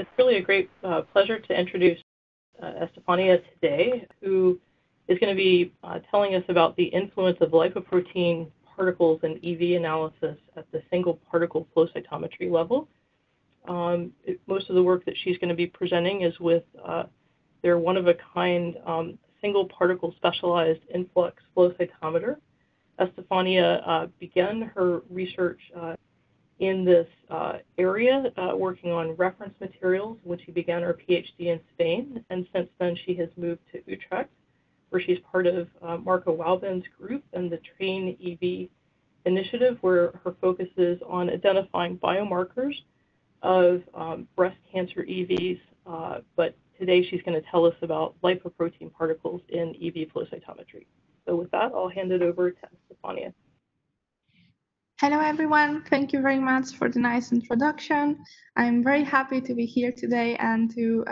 It's really a great pleasure to introduce Estefanía today, who is going to be telling us about the influence of lipoprotein particles in EV analysis at the single particle flow cytometry level. Most of the work that she's going to be presenting is with their one-of-a-kind single particle specialized influx flow cytometer. Estefanía began her research in this area, working on reference materials when she began her PhD in Spain, and since then she has moved to Utrecht, where she's part of Marco Walben's group and the Train EV initiative, where her focus is on identifying biomarkers of breast cancer EVs, but today she's going to tell us about lipoprotein particles in EV flow cytometry. So with that, I'll hand it over to Estefanía. Hello, everyone. Thank you very much for the nice introduction. I'm very happy to be here today and to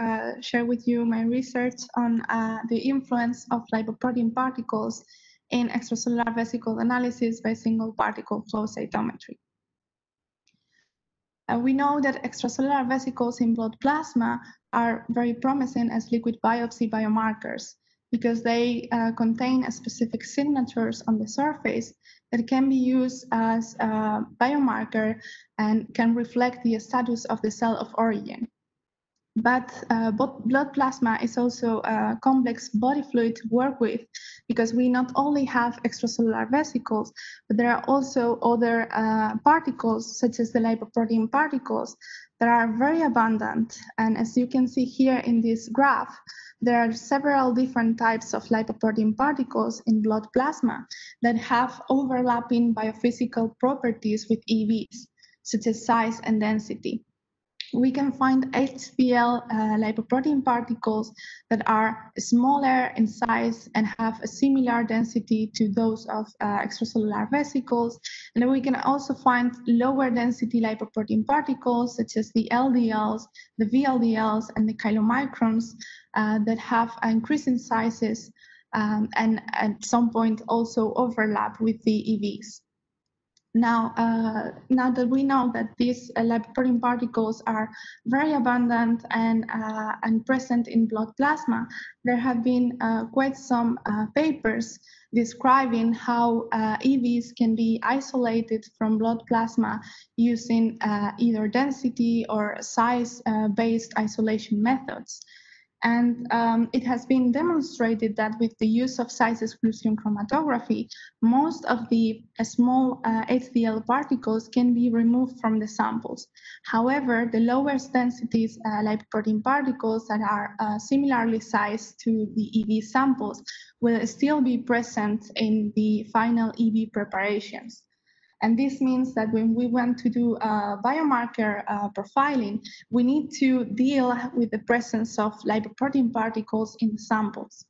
share with you my research on the influence of lipoprotein particles in extracellular vesicle analysis by single particle flow cytometry. We know that extracellular vesicles in blood plasma are very promising as liquid biopsy biomarkers because they contain specific signatures on the surface that can be used as a biomarker and can reflect the status of the cell of origin. But blood plasma is also a complex body fluid to work with because we not only have extracellular vesicles, but there are also other particles, such as the lipoprotein particles, that are very abundant. And as you can see here in this graph, there are several different types of lipoprotein particles in blood plasma that have overlapping biophysical properties with EVs, such as size and density. We can find HDL lipoprotein particles that are smaller in size and have a similar density to those of extracellular vesicles. And then we can also find lower density lipoprotein particles, such as the LDLs, the VLDLs, and the chylomicrons that have increasing sizes and at some point also overlap with the EVs. Now that we know that these lipoprotein particles are very abundant and present in blood plasma, there have been quite some papers describing how EVs can be isolated from blood plasma using either density or size-based isolation methods. And it has been demonstrated that with the use of size exclusion chromatography, most of the small HDL particles can be removed from the samples. However, the lowest densities lipoprotein particles that are similarly sized to the EV samples will still be present in the final EV preparations. And this means that when we want to do biomarker profiling, we need to deal with the presence of lipoprotein particles in the samples.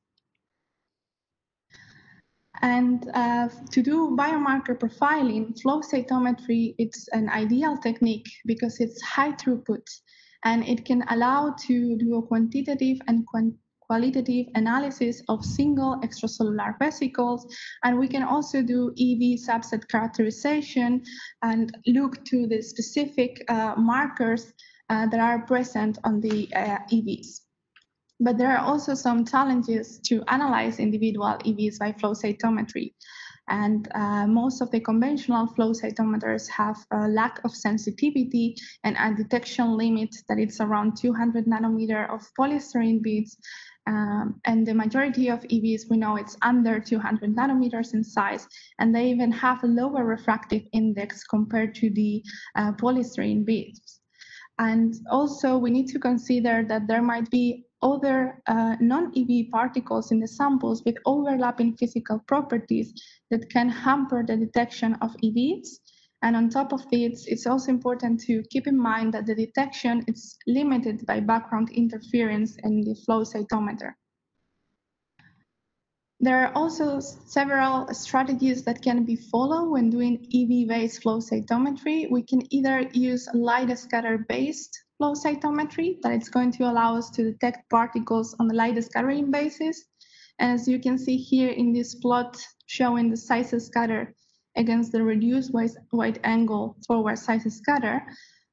And to do biomarker profiling, flow cytometry, it's an ideal technique because it's high throughput and it can allow to do a quantitative and qualitative analysis of single extracellular vesicles, and we can also do EV subset characterization and look to the specific markers that are present on the EVs. But there are also some challenges to analyze individual EVs by flow cytometry. And most of the conventional flow cytometers have a lack of sensitivity and a detection limit that it's around 200 nanometer of polystyrene beads. And the majority of EVs, we know it's under 200 nanometers in size, and they even have a lower refractive index compared to the polystyrene beads. And also we need to consider that there might be other non-EV particles in the samples with overlapping physical properties that can hamper the detection of EVs. And on top of this, it's also important to keep in mind that the detection is limited by background interference in the flow cytometer. There are also several strategies that can be followed when doing EV-based flow cytometry. We can either use light scatter-based flow cytometry, that it's going to allow us to detect particles on the light scattering basis. As you can see here in this plot showing the size scatter against the reduced wide angle forward size scatter,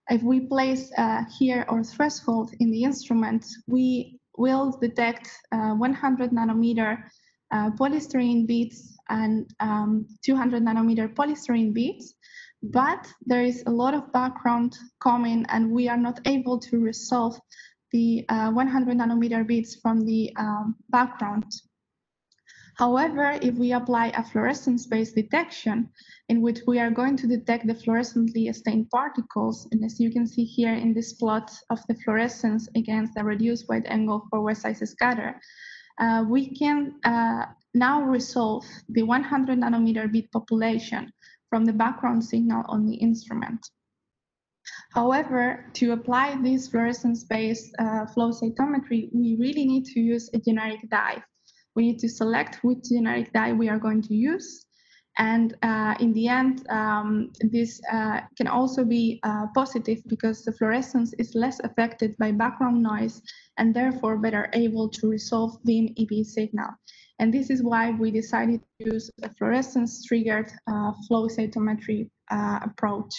If we place here our threshold in the instrument, we will detect 100 nanometer polystyrene beads and 200 nanometer polystyrene beads, but there is a lot of background coming and we are not able to resolve the 100 nanometer beads from the background. However, if we apply a fluorescence-based detection, in which we are going to detect the fluorescently stained particles, and as you can see here in this plot of the fluorescence against the reduced wide angle for West size scatter, we can now resolve the 100 nanometer bead population from the background signal on the instrument. However, to apply this fluorescence-based flow cytometry, we really need to use a generic dye. We need to select which generic dye we are going to use. And in the end, this can also be positive because the fluorescence is less affected by background noise and therefore better able to resolve dim EV signal. And this is why we decided to use a fluorescence-triggered flow cytometry approach.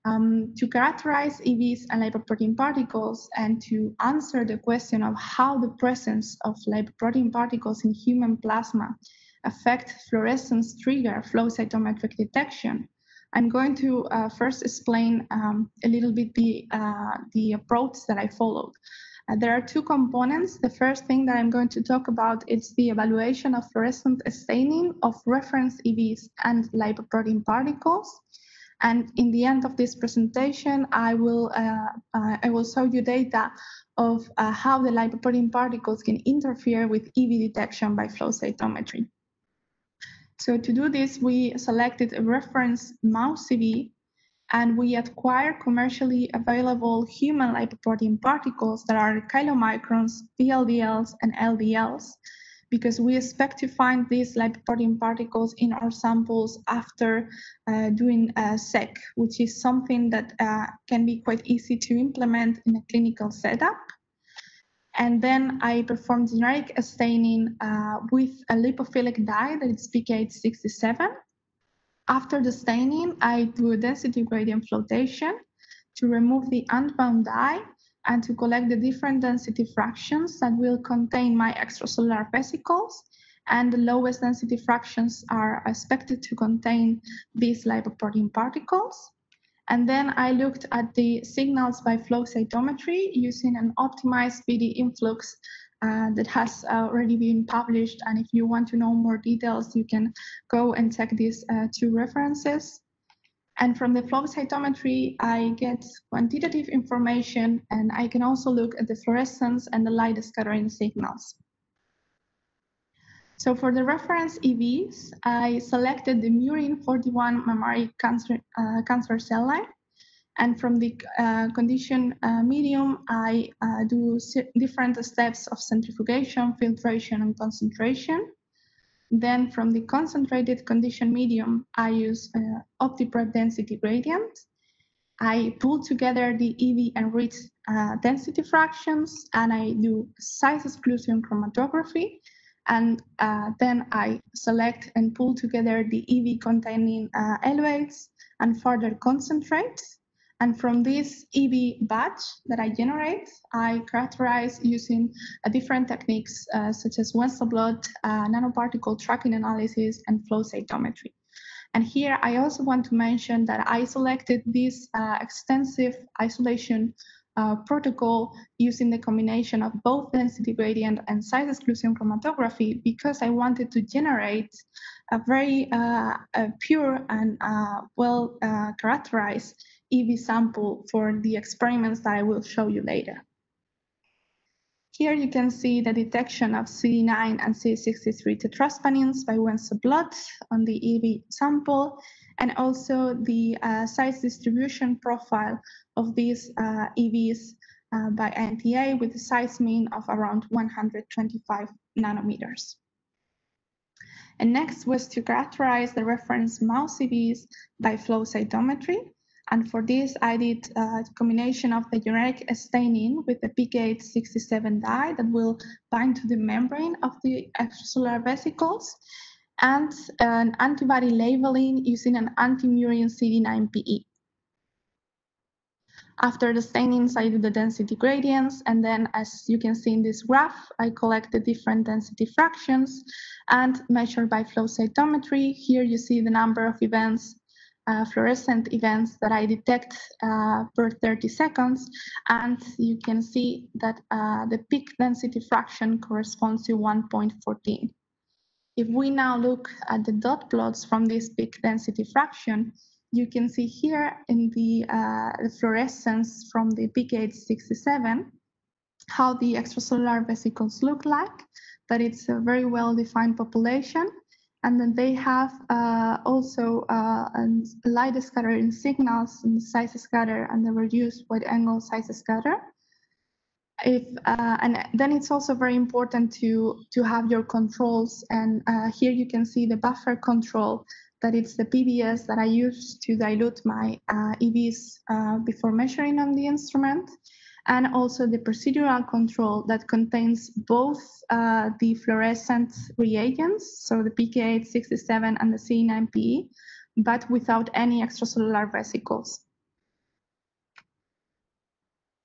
To characterize EVs and lipoprotein particles and to answer the question of how the presence of lipoprotein particles in human plasma affect fluorescence trigger flow cytometric detection, I'm going to first explain a little bit the approach that I followed. There are two components. The first thing that I'm going to talk about is the evaluation of fluorescent staining of reference EVs and lipoprotein particles. And in the end of this presentation, I will show you data of how the lipoprotein particles can interfere with EV detection by flow cytometry. So to do this, we selected a reference mouse EV, and we acquired commercially available human lipoprotein particles that are kilomicrons, VLDLs, and LDLs, because we expect to find these lipoprotein particles in our samples after doing a SEC, which is something that can be quite easy to implement in a clinical setup. And then I performed generic staining with a lipophilic dye that is PK67. After the staining, I do a density gradient floatation to remove the unbound dye and to collect the different density fractions that will contain my extracellular vesicles, and the lowest density fractions are expected to contain these lipoprotein particles. And then I looked at the signals by flow cytometry using an optimized BD Influx that has already been published. And if you want to know more details, you can go and check these two references. And from the flow cytometry, I get quantitative information, and I can also look at the fluorescence and the light scattering signals. So for the reference EVs, I selected the murine 41 mammary cancer cell line. And from the condition medium, I do different steps of centrifugation, filtration, and concentration. Then from the concentrated condition medium, I use OptiPrep density gradient. I pull together the EV enriched density fractions, and I do size exclusion chromatography. And then I select and pull together the EV containing elevates and further concentrates. And from this EV batch that I generate, I characterize using different techniques such as Western blot, nanoparticle tracking analysis, and flow cytometry. And here I also want to mention that I selected this extensive isolation protocol using the combination of both density gradient and size exclusion chromatography because I wanted to generate a very pure and well characterized EV sample for the experiments that I will show you later. Here you can see the detection of CD9 and CD63 tetraspanins by Western blot on the EV sample, and also the size distribution profile of these EVs by NTA with a size mean of around 125 nanometers. And next was to characterize the reference mouse EVs by flow cytometry. And for this, I did a combination of the generic staining with the PK67 dye that will bind to the membrane of the extracellular vesicles, and an antibody labeling using an anti-murine CD9 PE. After the stainings, I do the density gradients, and then as you can see in this graph, I collect the different density fractions and measure by flow cytometry. Here you see the number of events, fluorescent events that I detect per 30 seconds, and you can see that the peak density fraction corresponds to 1.14. If we now look at the dot plots from this peak density fraction, you can see here in the fluorescence from the peak age 67 how the extracellular vesicles look like, that it's a very well-defined population, and then they have also light scattering signals in the size scatter and the reduced wide angle size scatter. And then it's also very important to have your controls, and here you can see the buffer control, that it's the PBS that I use to dilute my EVs before measuring on the instrument, and also the procedural control that contains both the fluorescent reagents, so the PK867 and the CE9PE, but without any extracellular vesicles.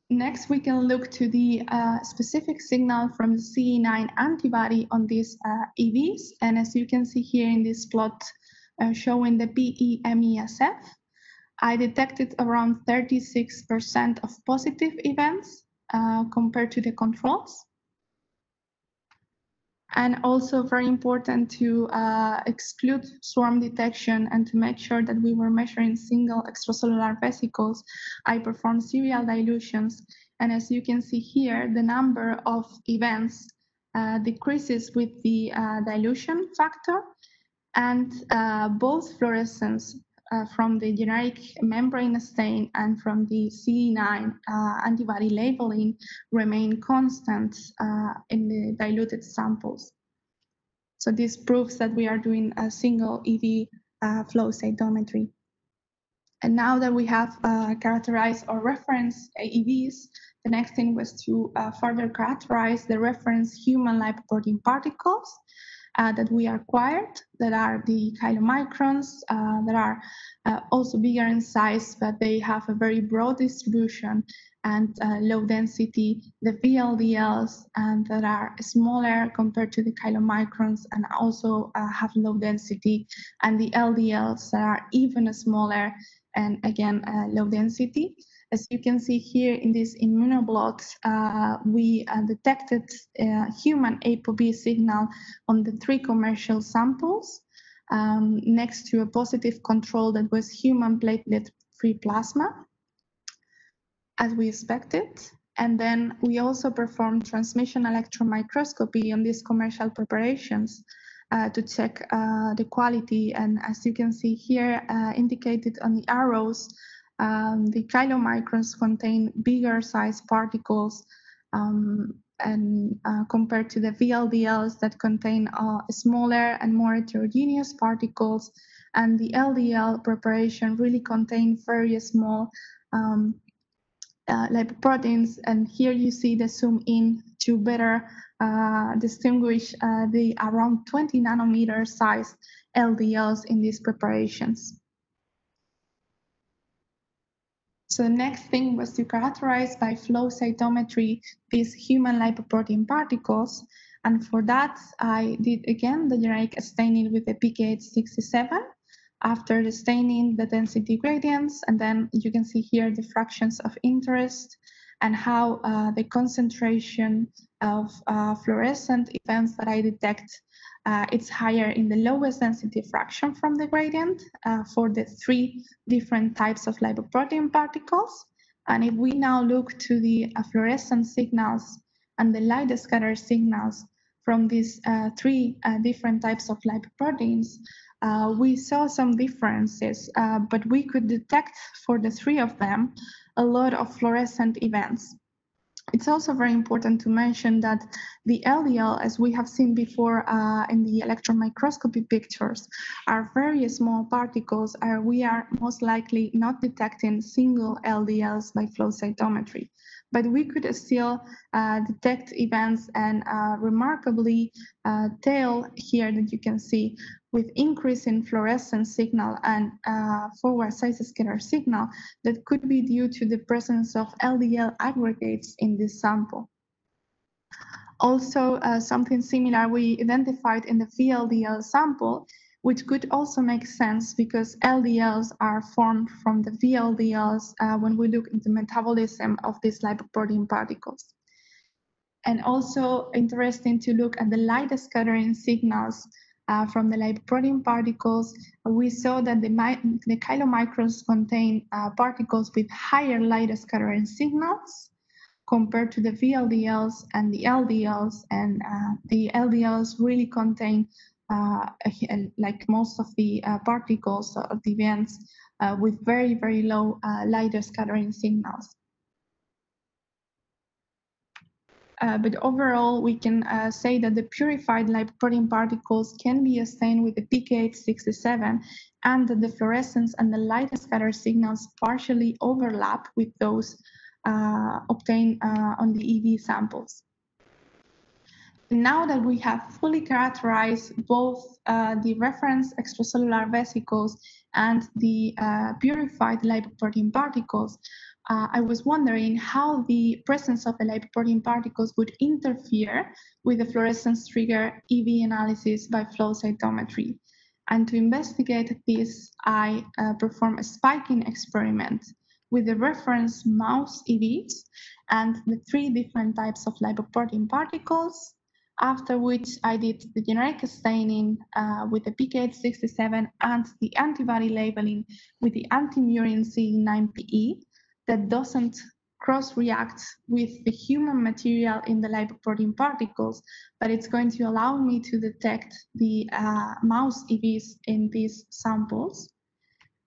Next, we can look to the specific signal from the CE9 antibody on these EVs. And as you can see here in this plot showing the PE-MESF, I detected around 36% of positive events compared to the controls. And also very important to exclude swarm detection and to make sure that we were measuring single extracellular vesicles, I performed serial dilutions. And as you can see here, the number of events decreases with the dilution factor, and both fluorescence from the generic membrane stain and from the CE9 antibody labeling remain constant in the diluted samples. So this proves that we are doing a single EV flow cytometry. And now that we have characterized or reference EVs, the next thing was to further characterize the reference human lipoprotein particles that we acquired, that are the chylomicrons, that are also bigger in size, but they have a very broad distribution and low density, the VLDLs, and that are smaller compared to the chylomicrons and also have low density, and the LDLs that are even smaller and again low density. As you can see here in this immunoblot, we detected human ApoB signal on the 3 commercial samples next to a positive control that was human platelet-free plasma, as we expected. And then we also performed transmission electron microscopy on these commercial preparations to check the quality. And as you can see here, indicated on the arrows, the chylomicrons contain bigger size particles and compared to the VLDLs that contain smaller and more heterogeneous particles. And the LDL preparation really contains very small lipoproteins. And here you see the zoom in to better distinguish the around 20 nanometer size LDLs in these preparations. So the next thing was to characterize by flow cytometry these human lipoprotein particles. And for that, I did again the generic staining with the PK867. After the staining, the density gradients, and then you can see here the fractions of interest and how the concentration of fluorescent events that I detect, it's higher in the lowest density fraction from the gradient for the 3 different types of lipoprotein particles. And if we now look to the fluorescent signals and the light scatter signals from these 3 different types of lipoproteins, we saw some differences, but we could detect for the 3 of them a lot of fluorescent events. It's also very important to mention that the LDL, as we have seen before in the electron microscopy pictures, are very small particles. We are most likely not detecting single LDLs by flow cytometry. but we could still detect events, and remarkably tail here that you can see with increase in fluorescence signal and forward size scatter signal that could be due to the presence of LDL aggregates in this sample. Also, something similar we identified in the VLDL sample, which could also make sense because LDLs are formed from the VLDLs when we look into metabolism of these lipoprotein particles. And also interesting to look at the light scattering signals from the lipoprotein particles. We saw that the chylomicrons contain particles with higher light scattering signals compared to the VLDLs and the LDLs, and the LDLs really contain like most of the particles of the events with very, very low light scattering signals. But overall, we can say that the purified lipoprotein particles can be stained with the PK67, and that the fluorescence and the light scatter signals partially overlap with those obtained on the EV samples. Now that we have fully characterized both the reference extracellular vesicles and the purified lipoprotein particles, I was wondering how the presence of the lipoprotein particles would interfere with the fluorescence trigger EV analysis by flow cytometry. And to investigate this, I performed a spiking experiment with the reference mouse EVs and the 3 different types of lipoprotein particles, after which I did the generic staining with the PK67 and the antibody labeling with the anti-murin C9PE that doesn't cross-react with the human material in the lipoprotein particles, but it's going to allow me to detect the mouse EVs in these samples.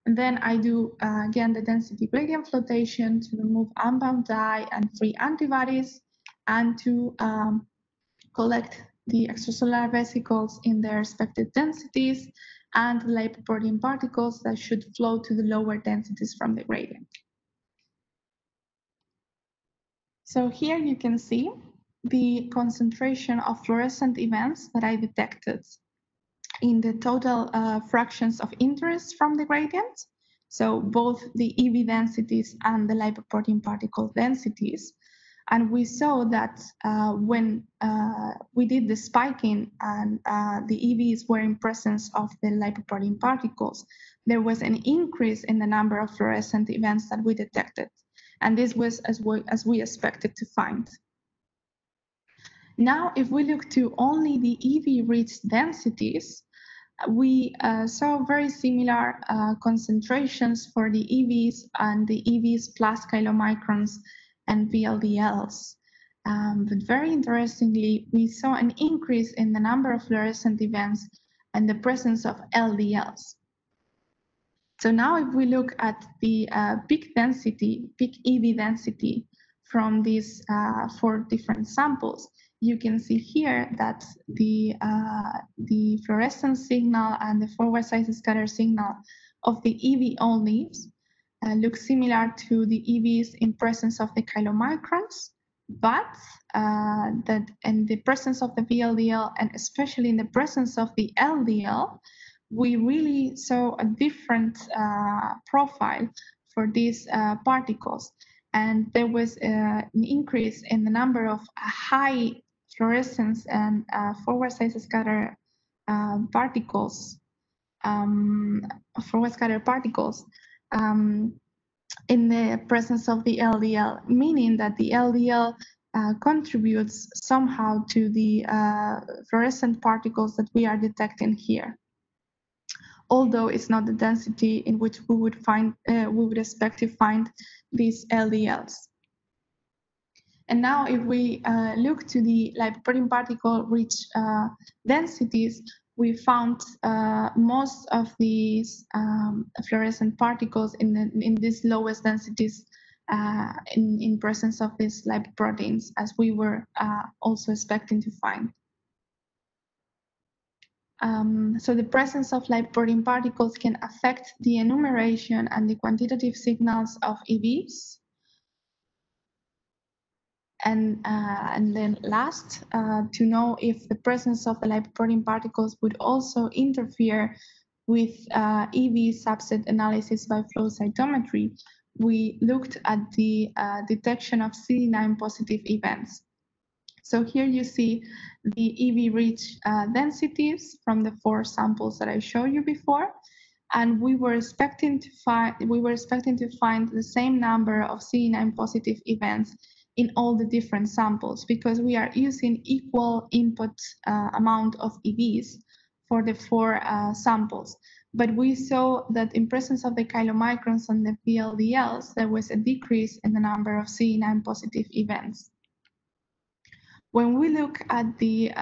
And then I do, again, the density gradient flotation to remove unbound dye and free antibodies, and to collect the extracellular vesicles in their respective densities and the lipoprotein particles that should flow to the lower densities from the gradient. So here you can see the concentration of fluorescent events that I detected in the total fractions of interest from the gradient. So both the EV densities and the lipoprotein particle densities. And we saw that when we did the spiking and the EVs were in presence of the lipoprotein particles, there was an increase in the number of fluorescent events that we detected. And this was as we expected to find. Now, if we look to only the EV-rich densities, we saw very similar concentrations for the EVs and the EVs plus chylomicrons and VLDLs. But very interestingly, we saw an increase in the number of fluorescent events and the presence of LDLs. So now if we look at the peak EV density from these 4 different samples, you can see here that the fluorescence signal and the forward size scatter signal of the EV only look similar to the EVs in presence of the chylomicrons, but that in the presence of the VLDL and especially in the presence of the LDL, we really saw a different profile for these particles. And there was an increase in the number of high fluorescence and forward size scatter particles, in the presence of the LDL, meaning that the LDL contributes somehow to the fluorescent particles that we are detecting here, although it's not the density in which we would expect to find these LDLs. And now if we look to the lipoprotein particle rich densities, we found most of these fluorescent particles in these lowest densities in presence of these lipoproteins, as we were also expecting to find. So the presence of lipoprotein particles can affect the enumeration and the quantitative signals of EVs. And then last, to know if the presence of the lipoprotein particles would also interfere with EV subset analysis by flow cytometry, we looked at the detection of CD9 positive events. So here you see the EV-rich densities from the 4 samples that I showed you before, and we were expecting to find the same number of CD9 positive events in all the different samples because we are using equal input amount of EVs for the 4 samples. But we saw that in presence of the chylomicrons and the VLDLs, there was a decrease in the number of CD9 positive events. When we look at the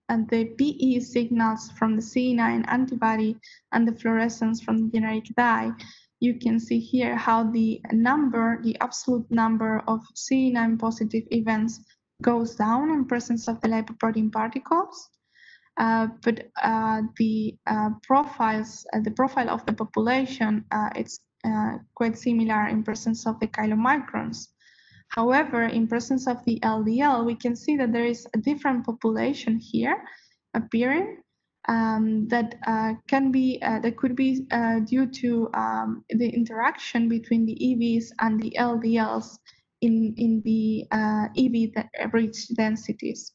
PE signals from the CD9 antibody and the fluorescence from the generic dye, you can see here how the absolute number of CD9 positive events goes down in presence of the lipoprotein particles. But the profile of the population, it's quite similar in presence of the chylomicrons. However, in presence of the LDL, we can see that there is a different population here appearing that could be due to the interaction between the EVs and the LDLs in the EV-rich densities.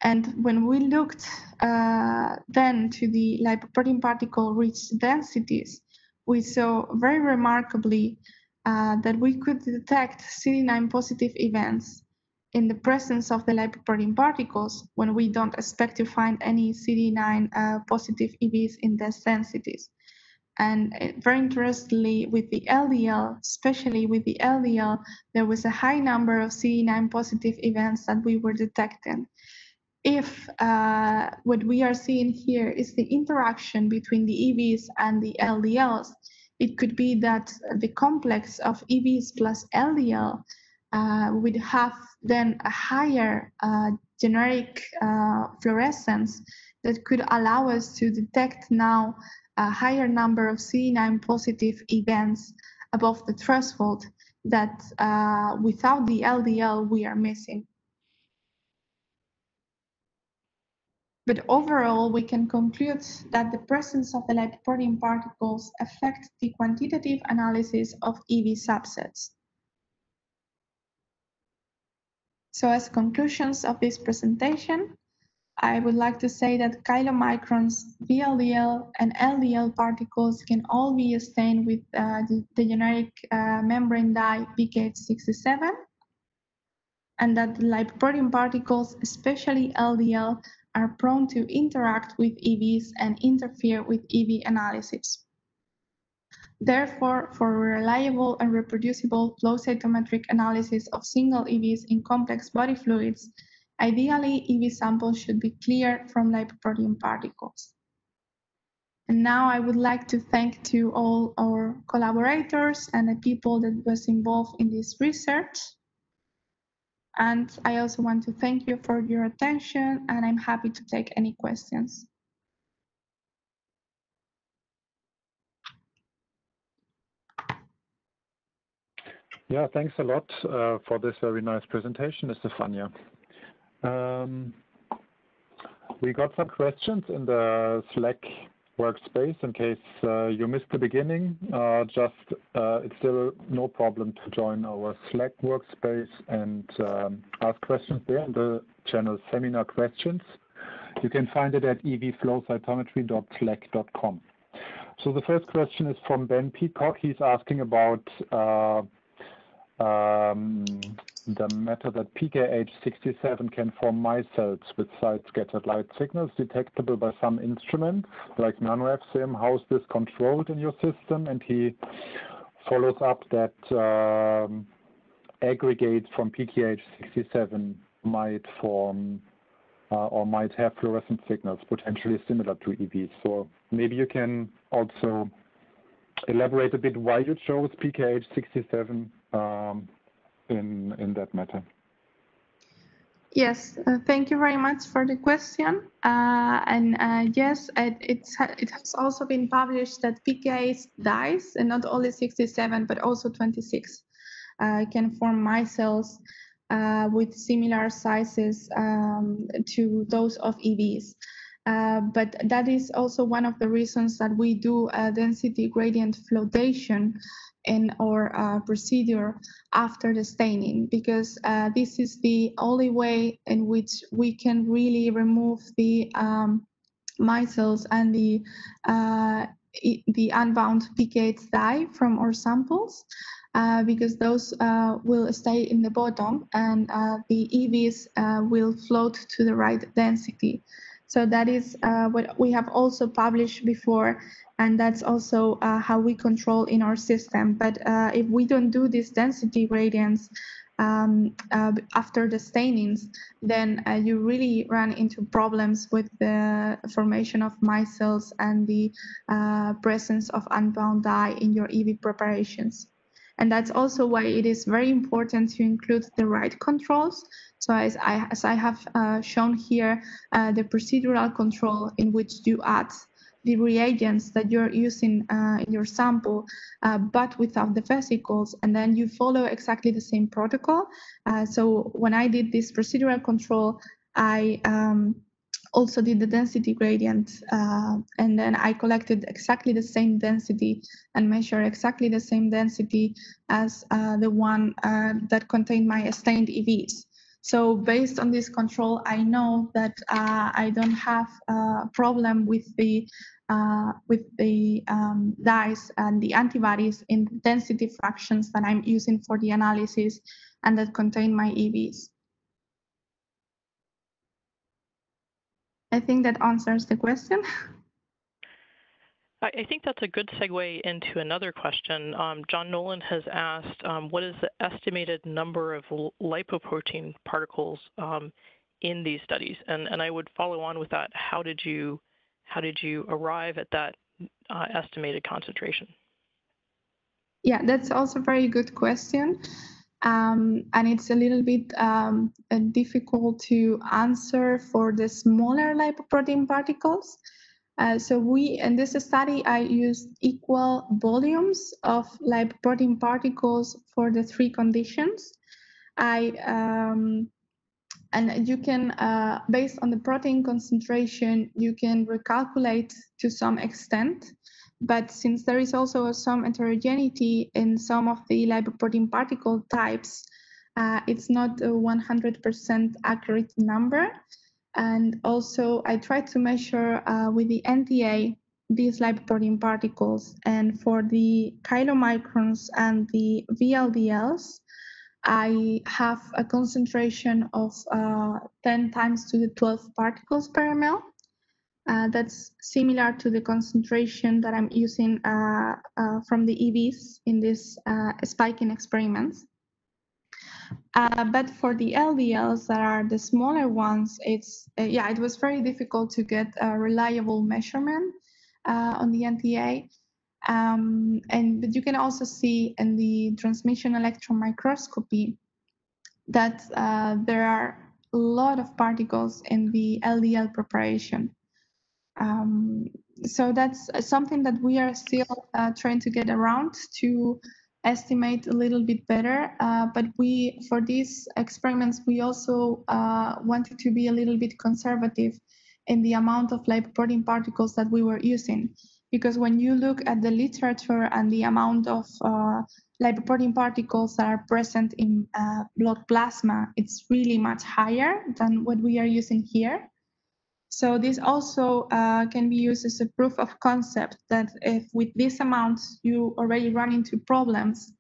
And when we looked then to the lipoprotein particle-rich densities, we saw very remarkably that we could detect CD9 positive events in the presence of the lipoprotein particles when we don't expect to find any CD9 positive EVs in these densities. And very interestingly, with the LDL, especially with the LDL, there was a high number of CD9 positive events that we were detecting. If what we are seeing here is the interaction between the EVs and the LDLs, it could be that the complex of EVs plus LDL would have then a higher generic fluorescence that could allow us to detect now a higher number of CD9 positive events above the threshold that without the LDL we are missing. But overall, we can conclude that the presence of the lipoprotein particles affect the quantitative analysis of EV subsets. So as conclusions of this presentation, I would like to say that chylomicrons, VLDL, and LDL particles can all be stained with the generic membrane dye PKH67, and that the lipoprotein particles, especially LDL, are prone to interact with EVs and interfere with EV analysis. Therefore, for reliable and reproducible flow cytometric analysis of single EVs in complex body fluids, ideally EV samples should be clear from lipoprotein particles. And now I would like to thank to all our collaborators and the people that was involved in this research. And I also want to thank you for your attention, and I'm happy to take any questions. Yeah, thanks a lot for this very nice presentation, Estefanía. We got some questions in the Slack workspace in case you missed the beginning. It's still no problem to join our Slack workspace and ask questions there in the channel Seminar Questions. You can find it at evflowcytometry.slack.com. So the first question is from Ben Peacock. He's asking about the matter that PKH67 can form micelles with side-scattered light signals detectable by some instruments like NanoFCM. How is this controlled in your system? And he follows up that aggregates from PKH67 might form or might have fluorescent signals potentially similar to EVs. So maybe you can also elaborate a bit why you chose PKH67 in that matter. Yes, thank you very much for the question. Yes, it has also been published that PKH dyes, and not only 67, but also 26, can form micelles with similar sizes to those of EVs. But that is also one of the reasons that we do a density gradient floatation in our procedure after the staining, because this is the only way in which we can really remove the micelles and the unbound PKH dye from our samples, because those will stay in the bottom, and the EVs will float to the right density. So that is what we have also published before, and that's also how we control in our system. But if we don't do these density gradients after the stainings, then you really run into problems with the formation of micelles and the presence of unbound dye in your EV preparations. And that's also why it is very important to include the right controls. So as I have shown here, the procedural control in which you add the reagents that you're using in your sample, but without the vesicles, and then you follow exactly the same protocol. So when I did this procedural control, I also did the density gradient, and then I collected exactly the same density and measured exactly the same density as the one that contained my stained EVs. So based on this control, I know that I don't have a problem with the dyes and the antibodies in the density fractions that I'm using for the analysis and that contain my EVs. I think that answers the question. I think that's a good segue into another question. John Nolan has asked, what is the estimated number of lipoprotein particles in these studies? And I would follow on with that. How did you arrive at that estimated concentration? Yeah, that's also a very good question. And it's a little bit difficult to answer for the smaller lipoprotein particles. So in this study, I used equal volumes of lipoprotein particles for the three conditions. And you can, based on the protein concentration, you can recalculate to some extent. But since there is also some heterogeneity in some of the lipoprotein particle types, it's not a 100% accurate number. And also I tried to measure with the NTA these lipoprotein particles. And for the kilomicrons and the VLDLs, I have a concentration of 10 times to the 12 particles per ml. That's similar to the concentration that I'm using from the EVs in these spiking experiments. But for the LDLs that are the smaller ones, it was very difficult to get a reliable measurement on the NTA. But you can also see in the transmission electron microscopy that there are a lot of particles in the LDL preparation. So that's something that we are still trying to get around to estimate a little bit better. But for these experiments, we also wanted to be a little bit conservative in the amount of lipoprotein particles that we were using. Because when you look at the literature and the amount of lipoprotein particles that are present in blood plasma, it's really much higher than what we are using here. So this also can be used as a proof of concept that if with this amount you already run into problems,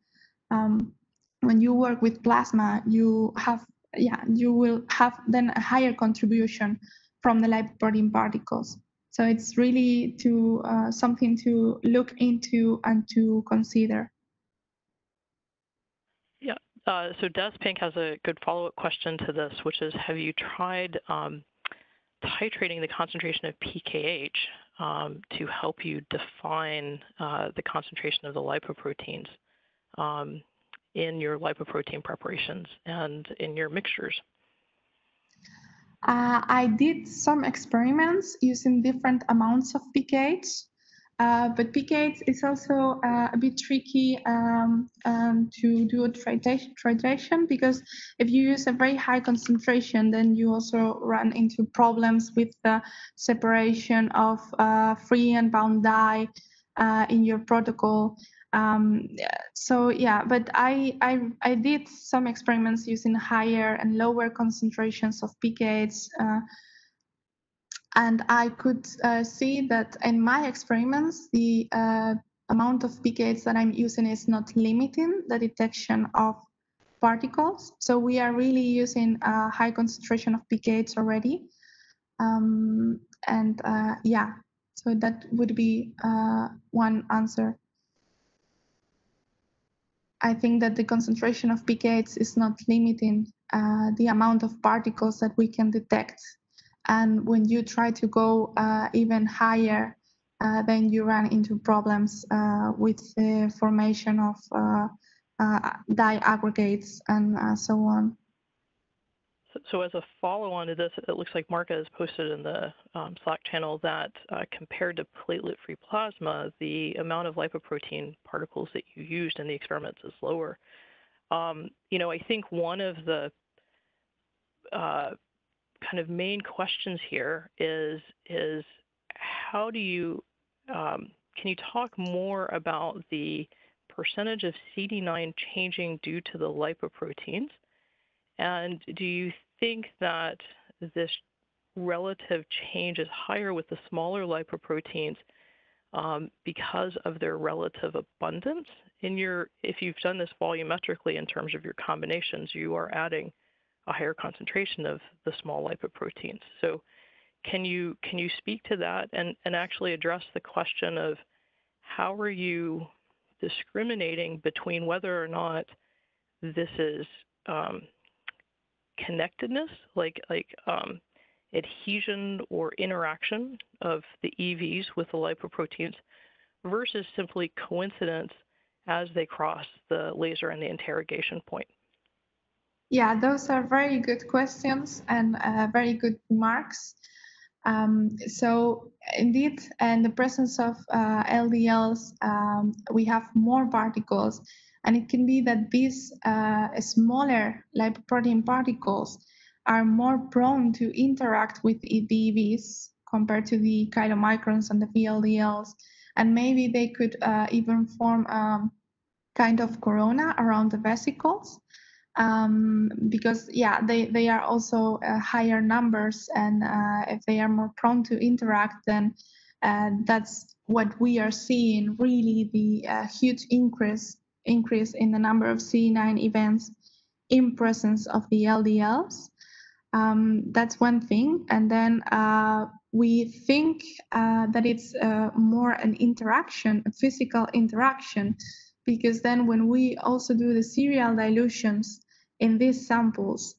when you work with plasma, you will have then a higher contribution from the lipoprotein particles. So it's really something to look into and to consider. Yeah. So Des Pink has a good follow-up question to this, which is, have you tried titrating the concentration of PKH to help you define the concentration of the lipoproteins in your lipoprotein preparations and in your mixtures? I did some experiments using different amounts of PKH. But PKs is also a bit tricky to do a titration, because if you use a very high concentration, then you also run into problems with the separation of free and bound dye in your protocol. So yeah, but I did some experiments using higher and lower concentrations of PKs. And I could see that in my experiments, the amount of PKs that I'm using is not limiting the detection of particles. So we are really using a high concentration of PKs already. Yeah, so that would be one answer. I think that the concentration of PKs is not limiting the amount of particles that we can detect. And when you try to go even higher, then you run into problems with the formation of dye aggregates and so on. So as a follow-on to this, it looks like Marka has posted in the Slack channel that compared to platelet-free plasma, the amount of lipoprotein particles that you used in the experiments is lower. I think one of the kind of main questions here is how do you, can you talk more about the percentage of CD9 changing due to the lipoproteins? And do you think that this relative change is higher with the smaller lipoproteins because of their relative abundance? If you've done this volumetrically in terms of your combinations, you are adding a higher concentration of the small lipoproteins. So can you speak to that and actually address the question of how are you discriminating between whether or not this is connectedness, like adhesion or interaction of the EVs with the lipoproteins versus simply coincidence as they cross the laser and the interrogation point? Yeah, those are very good questions and very good remarks. So indeed, in the presence of LDLs, we have more particles, and it can be that these smaller lipoprotein particles are more prone to interact with the EVs compared to the chylomicrons and the VLDLs, and maybe they could even form kind of corona around the vesicles. Because yeah, they are also higher numbers, and if they are more prone to interact, then that's what we are seeing, really the huge increase in the number of CD9 events in presence of the LDLs. That's one thing. And then we think that it's more an interaction, a physical interaction, because then when we also do the serial dilutions in these samples,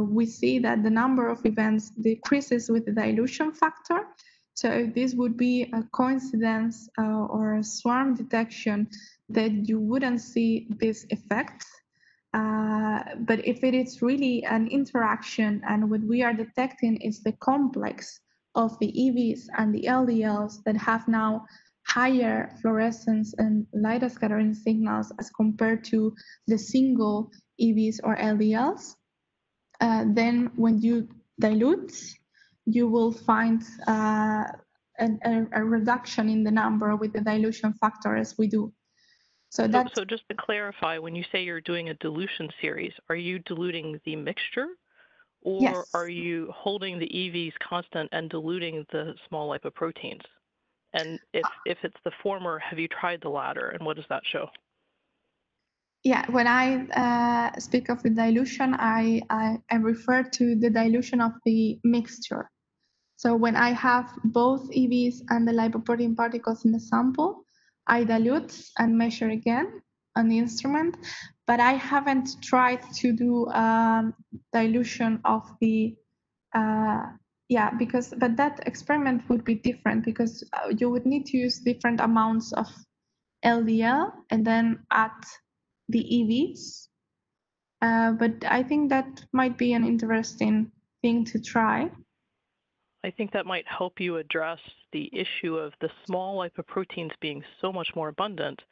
we see that the number of events decreases with the dilution factor. So this would be a coincidence or a swarm detection that you wouldn't see this effect. But if it is really an interaction, and what we are detecting is the complex of the EVs and the LDLs that have now higher fluorescence and light scattering signals as compared to the single EVs or LDLs, then when you dilute, you will find a reduction in the number with the dilution factor as we do. So just to clarify, when you say you're doing a dilution series, are you diluting the mixture, or yes, are you holding the EVs constant and diluting the small lipoproteins? And if it's the former, have you tried the latter, and what does that show? Yeah, when I speak of the dilution, I refer to the dilution of the mixture. So when I have both EVs and the lipoprotein particles in the sample, I dilute and measure again on the instrument, but I haven't tried to do dilution of the, but that experiment would be different, because you would need to use different amounts of LDL and then add the EVs. But I think that might be an interesting thing to try. I think that might help you address the issue of the small lipoproteins being so much more abundant.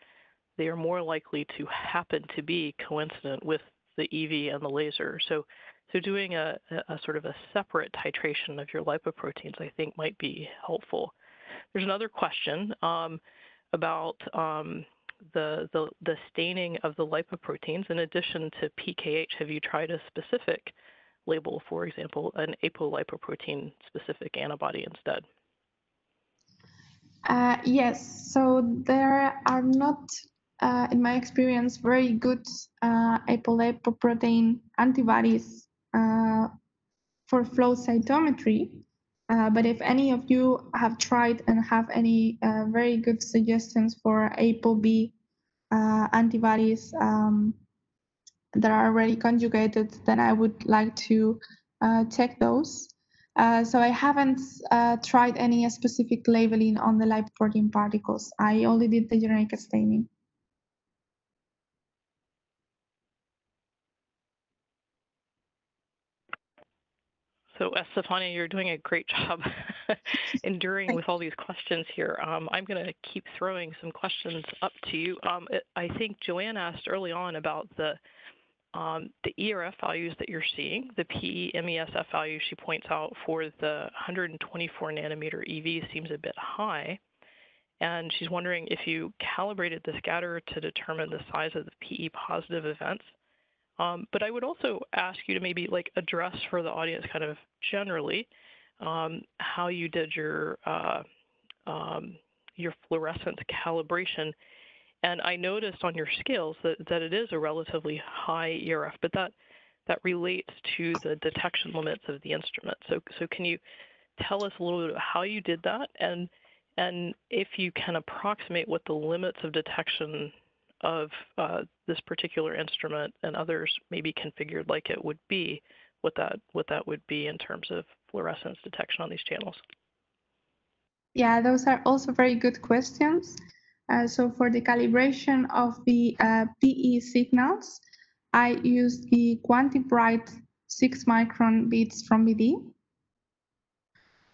They are more likely to happen to be coincident with the EV and the laser. So doing a sort of a separate titration of your lipoproteins, I think, might be helpful. There's another question about the staining of the lipoproteins. In addition to PKH, have you tried a specific label, for example, an apolipoprotein specific antibody instead? Yes, so there are not, in my experience, very good apolipoprotein antibodies for flow cytometry. But if any of you have tried and have any very good suggestions for ApoB antibodies that are already conjugated, then I would like to check those. So I haven't tried any specific labeling on the lipoprotein particles. I only did the generic staining. So Estefanía, you're doing a great job enduring with all these questions here. I'm going to keep throwing some questions up to you. I think Joanne asked early on about the ERF values that you're seeing, the PE-MESF values she points out for the 124 nanometer EV seems a bit high. And she's wondering if you calibrated the scatter to determine the size of the PE positive events. But I would also ask you to maybe address for the audience kind of generally how you did your fluorescence calibration. And I noticed on your scales that it is a relatively high ERF, but that relates to the detection limits of the instrument. So can you tell us a little bit about how you did that, and if you can approximate what the limits of detection of this particular instrument and others maybe configured like it would be, what that would be in terms of fluorescence detection on these channels? Yeah, those are also very good questions. So for the calibration of the PE signals, I used the QuantiBright 6 micron beads from BD.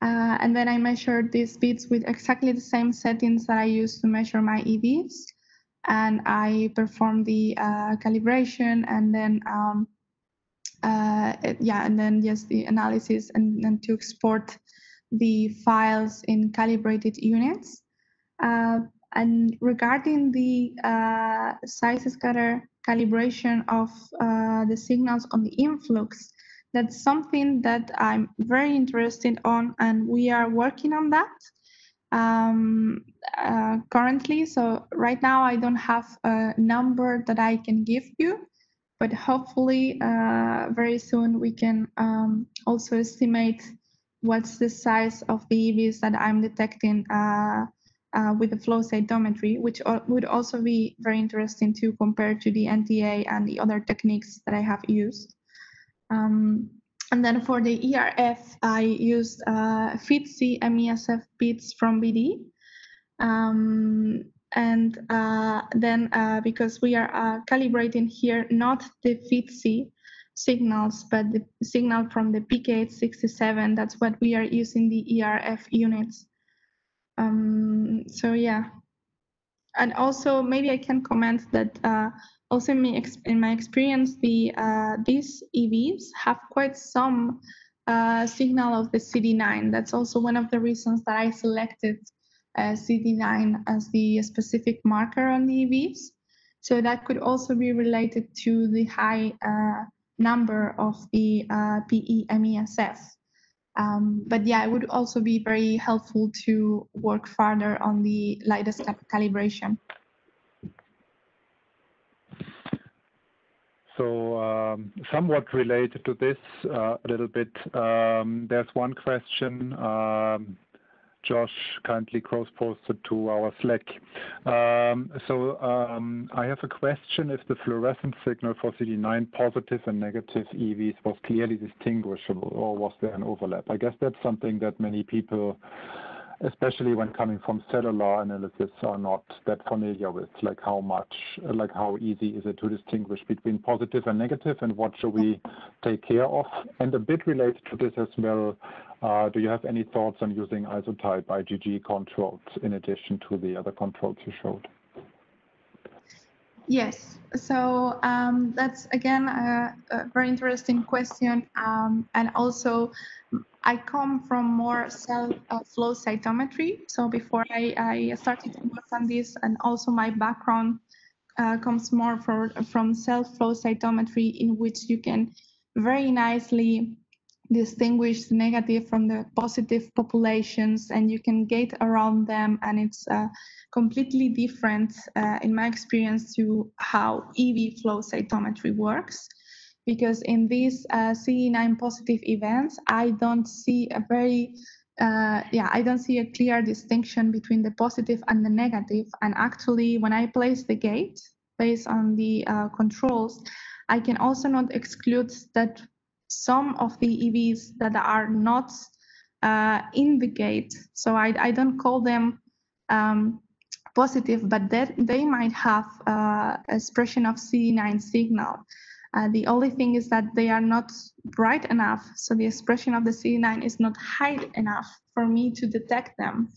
And then I measured these beads with exactly the same settings that I used to measure my EVs. And I performed the calibration and then and then just the analysis and to export the files in calibrated units. And regarding the size scatter calibration of the signals on the influx, that's something that I'm very interested on, and we are working on that currently. So right now I don't have a number that I can give you, but hopefully very soon we can also estimate what's the size of the EVs that I'm detecting with the flow cytometry, which would also be very interesting to compare to the NTA and the other techniques that I have used. And then for the ERF, I used FITC MESF beads from BD. Then because we are calibrating here not the FITC signals, but the signal from the PK867, that's what we are using the ERF units. So yeah, and also maybe I can comment that also in my experience, these EVs have quite some signal of the CD9. That's also one of the reasons that I selected CD9 as the specific marker on the EVs. So that could also be related to the high number of the PE-MESF. But yeah, it would also be very helpful to work further on the latest calibration. So somewhat related to this a little bit, there's one question Josh kindly cross-posted to our Slack. I have a question if the fluorescent signal for CD9 positive and negative EVs was clearly distinguishable, or was there an overlap? I guess that's something that many people especially when coming from cellular analysis, are not that familiar with, like how easy is it to distinguish between positive and negative, and what should we take care of? And a bit related to this as well, do you have any thoughts on using isotype IgG controls in addition to the other controls you showed? Yes, so that's again a very interesting question, and also I come from more cell-flow cytometry. So before I started to work on this, and also my background comes more from cell-flow cytometry, in which you can very nicely distinguish the negative from the positive populations, and you can gate around them, and it's completely different in my experience to how EV flow cytometry works, because in these CD9 positive events, I don't see a clear distinction between the positive and the negative. And actually, when I place the gate based on the controls, I can also not exclude that some of the EVs that are not in the gate, so I don't call them positive, but that they might have expression of CD9 signal. The only thing is that they are not bright enough, so the expression of the CD9 is not high enough for me to detect them.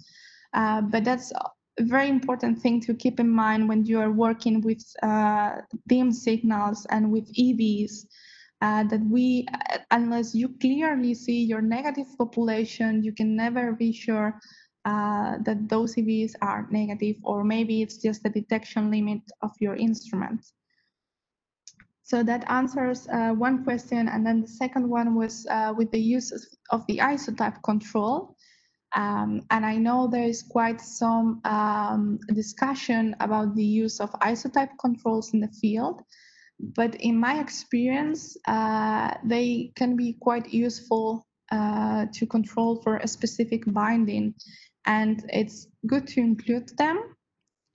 But that's a very important thing to keep in mind when you are working with dim signals and with EVs. That unless you clearly see your negative population, you can never be sure that those EVs are negative, or maybe it's just the detection limit of your instrument. So that answers one question, and then the second one was with the use of the isotype control. And I know there is quite some discussion about the use of isotype controls in the field. But in my experience, they can be quite useful to control for a specific binding, and it's good to include them.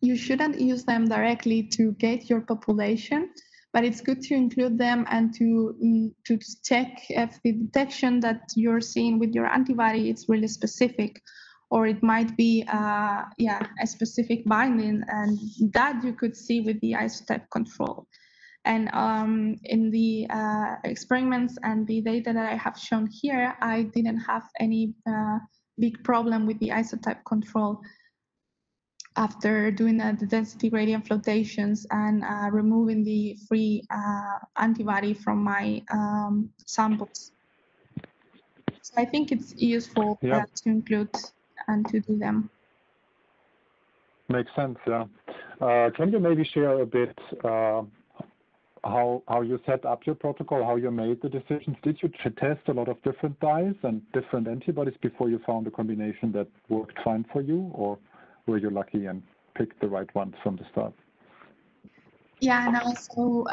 You shouldn't use them directly to gate your population, but it's good to include them and to check if the detection that you're seeing with your antibody is really specific, or it might be a specific binding, and that you could see with the isotype control. And in the experiments and the data that I have shown here, I didn't have any big problem with the isotype control after doing the density gradient flotations and removing the free antibody from my samples. So I think it's useful to include and to do them. Makes sense, yeah. Can you maybe share a bit how you set up your protocol, how you made the decisions? Did you test a lot of different dyes and different antibodies before you found a combination that worked fine for you, or were you lucky and picked the right ones from the start? Yeah, no, so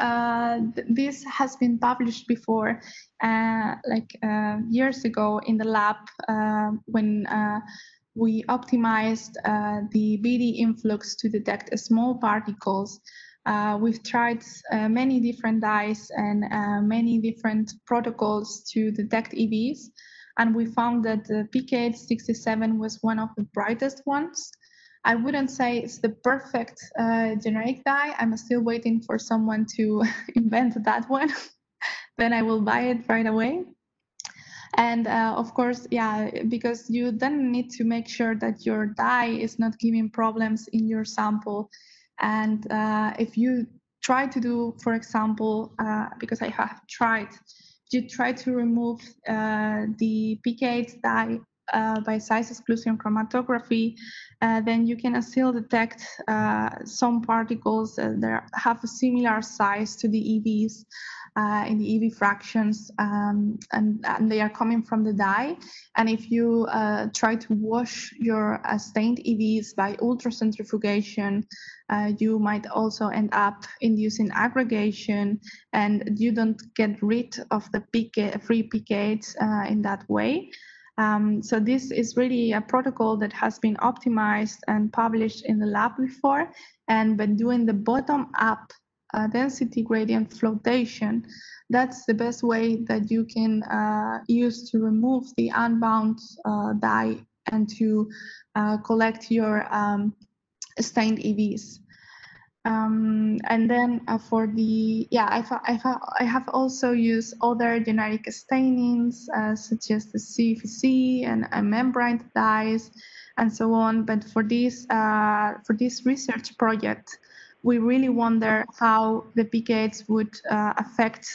this has been published before, years ago in the lab when we optimized the BD Influx to detect small particles. We've tried many different dyes and many different protocols to detect EVs, and we found that the PK67 was one of the brightest ones. I wouldn't say it's the perfect generic dye. I'm still waiting for someone to invent that one. Then I will buy it right away. And of course, because you then need to make sure that your dye is not giving problems in your sample. And if you try to do, for example, because I have tried, you try to remove the PK dye by size exclusion chromatography, then you can still detect some particles that have a similar size to the EVs in the EV fractions, and they are coming from the dye. And if you try to wash your stained EVs by ultracentrifugation, you might also end up inducing aggregation, and you don't get rid of the free PKs in that way. So this is really a protocol that has been optimized and published in the lab before, and by doing the bottom-up density gradient flotation, that's the best way that you can use to remove the unbound dye and to collect your stained EVs. And then for the, I have also used other generic stainings such as the CVC and membrane dyes and so on. But for this research project, we really wonder how the PKs would affect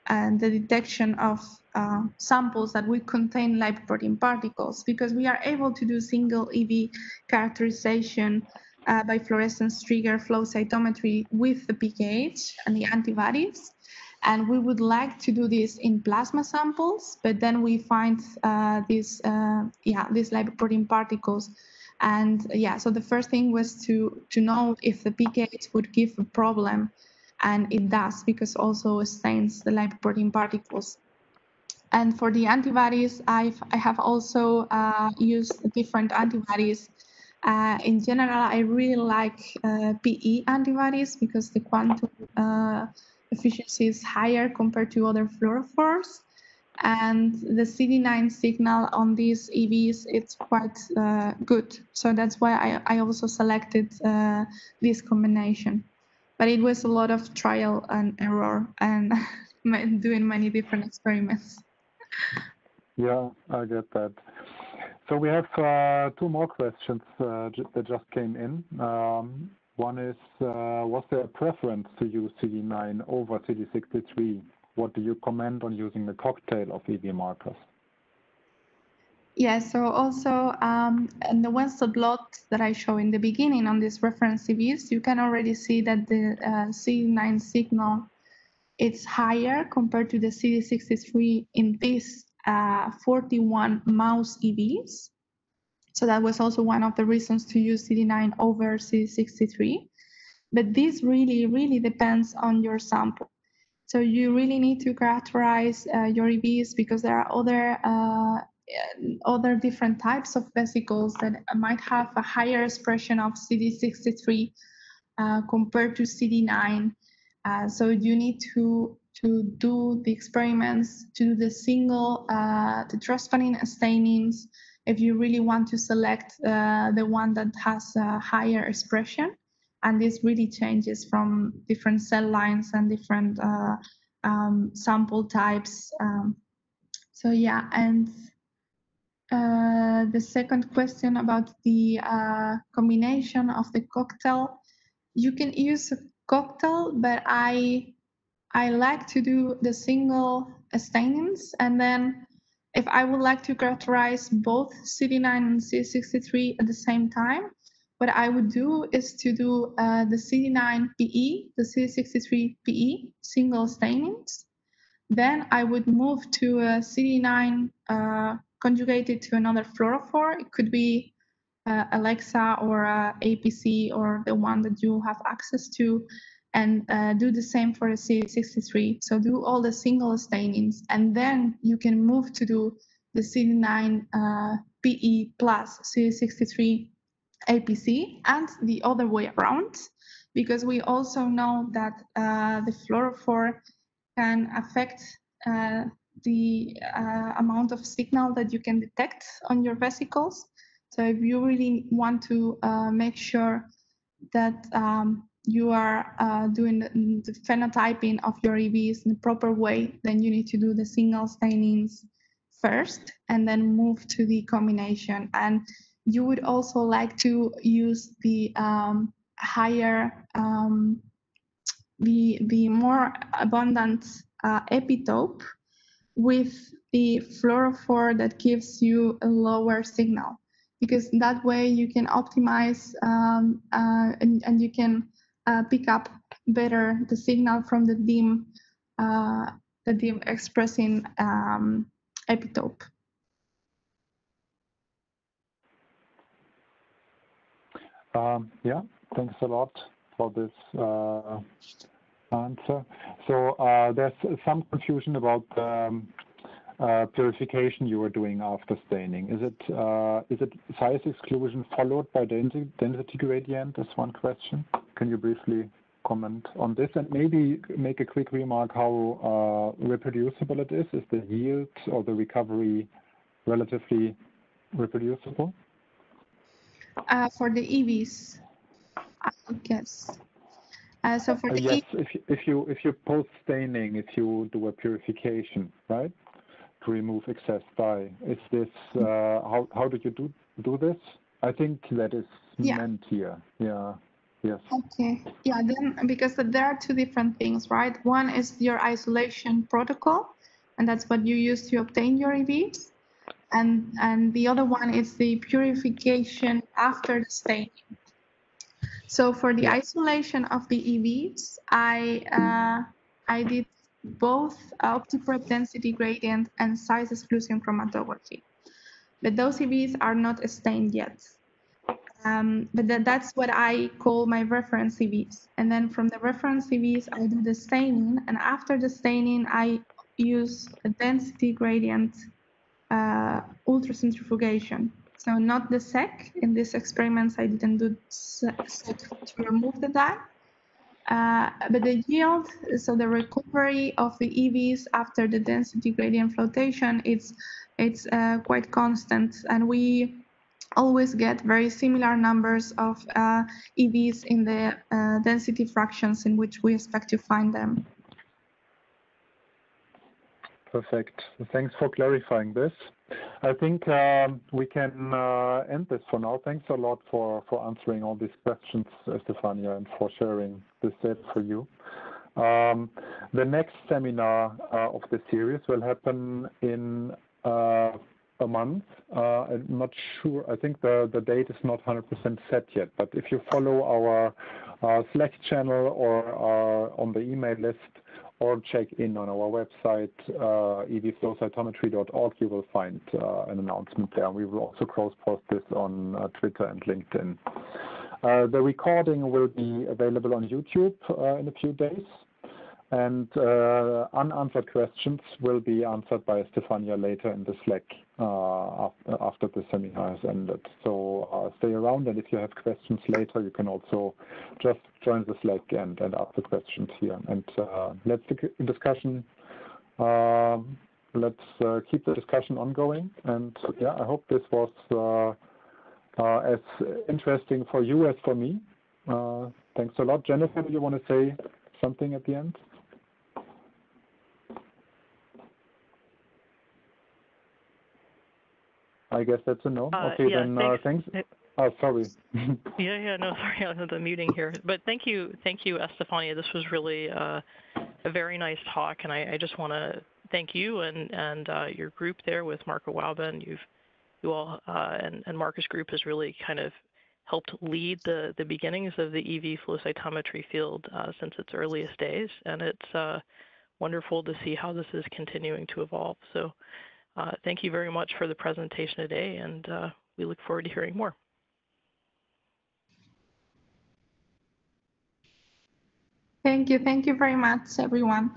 and the detection of samples that would contain lipoprotein particles, because we are able to do single EV characterization by fluorescence trigger flow cytometry with the PKH and the antibodies. And we would like to do this in plasma samples, but then we find these lipoprotein particles. And so the first thing was to know if the PKH would give a problem. And it does, because also stains the lipoprotein particles. And for the antibodies, I have also used different antibodies. In general, I really like PE antibodies because the quantum efficiency is higher compared to other fluorophores. And the CD9 signal on these EVs, it's quite good. So that's why I also selected this combination. But it was a lot of trial and error and doing many different experiments. Yeah, I get that. So we have two more questions that just came in. One is, was there a preference to use CD9 over CD63? What do you comment on using the cocktail of EV markers? Yeah, so also in the Western plot that I show in the beginning on these reference CVs, you can already see that the CD9 signal is higher compared to the CD63 in these 41 mouse EVs. So that was also one of the reasons to use CD9 over CD63. But this really, really depends on your sample. So you really need to characterize your EVs, because there are other different types of vesicles that might have a higher expression of CD63 compared to CD9. So you need to do the experiments, to do the single the trosvanin stainings if you really want to select the one that has a higher expression. And this really changes from different cell lines and different sample types. So yeah, and the second question about the combination of the cocktail, you can use a cocktail, but I like to do the single stainings, and then if I would like to characterize both CD9 and CD63 at the same time, what I would do is to do the CD9 PE, the CD63 PE single stainings. Then I would move to a CD9 conjugated to another fluorophore. It could be Alexa or APC or the one that you have access to, and do the same for the CD63. So do all the single stainings, and then you can move to do the CD9 PE plus CD63 APC, and the other way around, because we also know that the fluorophore can affect the amount of signal that you can detect on your vesicles. So if you really want to make sure that you are doing the phenotyping of your EVs in the proper way, then you need to do the single stainings first and then move to the combination. And you would also like to use the higher, the more abundant epitope with the fluorophore that gives you a lower signal, because that way you can optimize and you can pick up better the signal from the dim expressing epitope. Yeah, thanks a lot for this answer. So there's some confusion about purification you were doing after staining. Is it size exclusion followed by density gradient? Is one question. Can you briefly comment on this, and maybe make a quick remark how reproducible it is? Is the yield or the recovery relatively reproducible? For the EVs, I guess. So for the yes, if you post staining, if you do a purification, right, to remove excess dye, is this how do you do this? I think that is meant here. Yeah. Yes. Okay. Yeah. Then because there are two different things, right? One is your isolation protocol, and that's what you use to obtain your EVs, and the other one is the purification after the staining. So for the isolation of the EVs, I did both optiprep density gradient and size exclusion chromatography. But those EVs are not stained yet. But that's what I call my reference EVs. And then from the reference EVs, I do the staining. And after the staining, I use a density gradient ultracentrifugation. So not the SEC. In these experiments, I didn't do SEC to remove the dye. But the yield, so the recovery of the EVs after the density gradient flotation, it's quite constant. And we always get very similar numbers of EVs in the density fractions in which we expect to find them. Perfect. Thanks for clarifying this. I think we can end this for now. Thanks a lot for answering all these questions, Estefanía, and for sharing this data for you. The next seminar of the series will happen in a month. I'm not sure. I think the date is not 100% set yet, but if you follow our Slack channel or are on the email list or check in on our website, evflowcytometry.org, you will find an announcement there. We will also cross-post this on Twitter and LinkedIn. The recording will be available on YouTube in a few days. And unanswered questions will be answered by Estefanía later in the Slack after the seminar has ended. So stay around, and if you have questions later, you can also just join the Slack and ask the questions here. And let's discussion. Let's keep the discussion ongoing. And yeah, I hope this was as interesting for you as for me. Thanks a lot, Jennifer. Do you want to say something at the end? I guess that's a no. Okay, yeah, then thanks. Oh, sorry. No, sorry, I was the muting here. But thank you, Estefanía. This was really a very nice talk, and I just want to thank you and your group there with Marco Wauben. You all and Marcus' group has really kind of helped lead the beginnings of the EV flow cytometry field since its earliest days, and it's wonderful to see how this is continuing to evolve. So thank you very much for the presentation today, and we look forward to hearing more. Thank you very much, everyone.